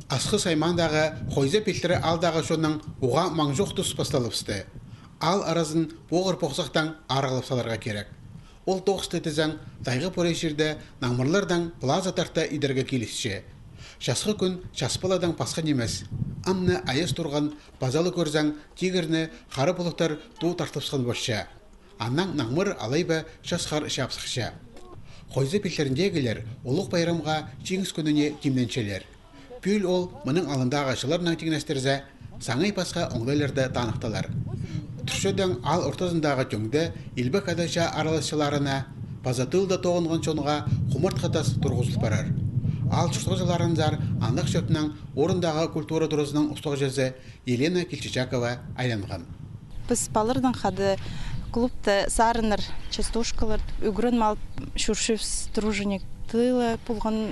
Асқы саймандағы қойза пелтірі алдағы шоның оға маңжоқ тұс басталыпсты. Ал аразын боғыр поқсақтан арғылып саларға керек. Ол тоқысты тізен дайғы порешерді наңмырлардан плаза тарта идерге келісші. Шасқы күн шаспаладан пасқан емес. Амны айыз тұрған базалы көрзен тегірні қары бұлықтар ту тартыпсқан бошша. Аннан наңмыр алайбы шасқар шапсықша. Қойза пелтеріндегілер олық байрамға жеңіс күніне кемденшелер. Пүл ол мұның алындағы жыларынан тегінестерзе саңай пасқа оңдайларды танықталар. Түршөдің ал ортазындағы төңді елбі қадаша араласшыларына базатылда тоғынған шонға құмырт қатас тұрғызылып барар. Ал жұштығызыларын зар андық шөпнің орындағы культура тұрызының ұстық жезі Елена Кельчичакова айланған. Біз балырдан қады клубты сарыныр частушкалар, үгірін мал шүршів стружынек тылы пұлған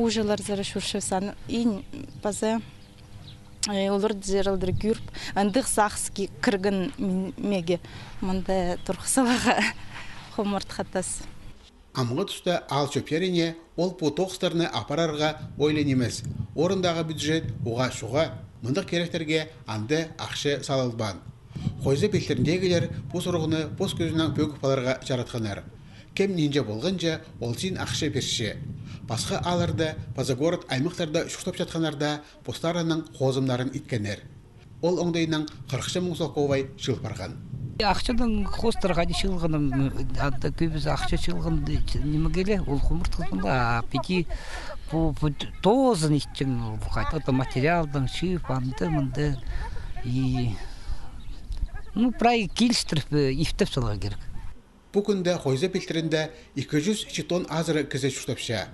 ужылар зары шүршівсан. Ин базы олар дезералдыр күрп, андық сақсky кіргін меге мұнда тұрқысылаға құмырт қатас. Амғы тұста ал чөперіне ол потоқстарыны апарарға ойлен емес. Орындағы бюджет оға шуға мұндық керектерге анды ақшы салылбан. Қойза пелтеріндегілер бұс ұрғыны бұс көзінен пөгіп баларға жаратқанар. Кем ненже болғанжа ол сен ақшы берші. Басқа аларды Пазагород аймақтарда шуқтап жатқанарда постарының қозымдарын иткенер. Ол оңдайынан 40 мың соқовай жыл барған. Ақшадан қостарға шылғыным, көбіз ақша шылғынды немегеле, ол құмырт қылғында, пети тозын ішчің, қайтады материалдың шүйіп, анды, мұнды, прай келістіріп, ефтеп салға керек. Бұл күнді қойза пелтерінде 200 тонн азыры кізе шуқтапша.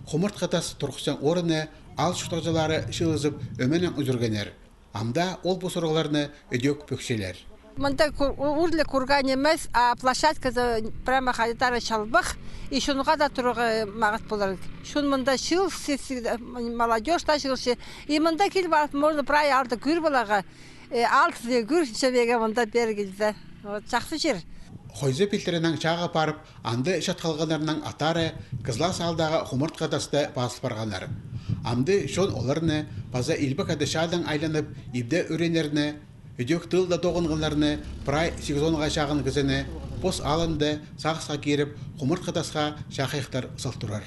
Құмырт қатас тұрқсан орыны ал шуқтағжалары шылызып өменен үзіргенер. Амда ол бұсырғыларыны өдек пөкшелер. Мында урлы курган емес, а площадкада прямо ходитары шалбық, и шунға да тұрғы мағыт болар. Шун мында шыл, молодежь та шылшы, и мында кел барып, можно прай алды күр болаға, алты күр шебеге мында бергілді. Жақсы жер. Қойза пелтерінің шаға парып, анды шатқалғанарының атары қызлас алдағы құмырт қатасты басып барғанар. Амды шон оларыны, база илбі кадышадан айланып, ибде өренеріні, үдек тылда тоғынғанларыны, прай 8-10-ға шағын кізіні, бос алынды, сақсқа керіп, құмырт қатасқа шақиқтар сылтырар.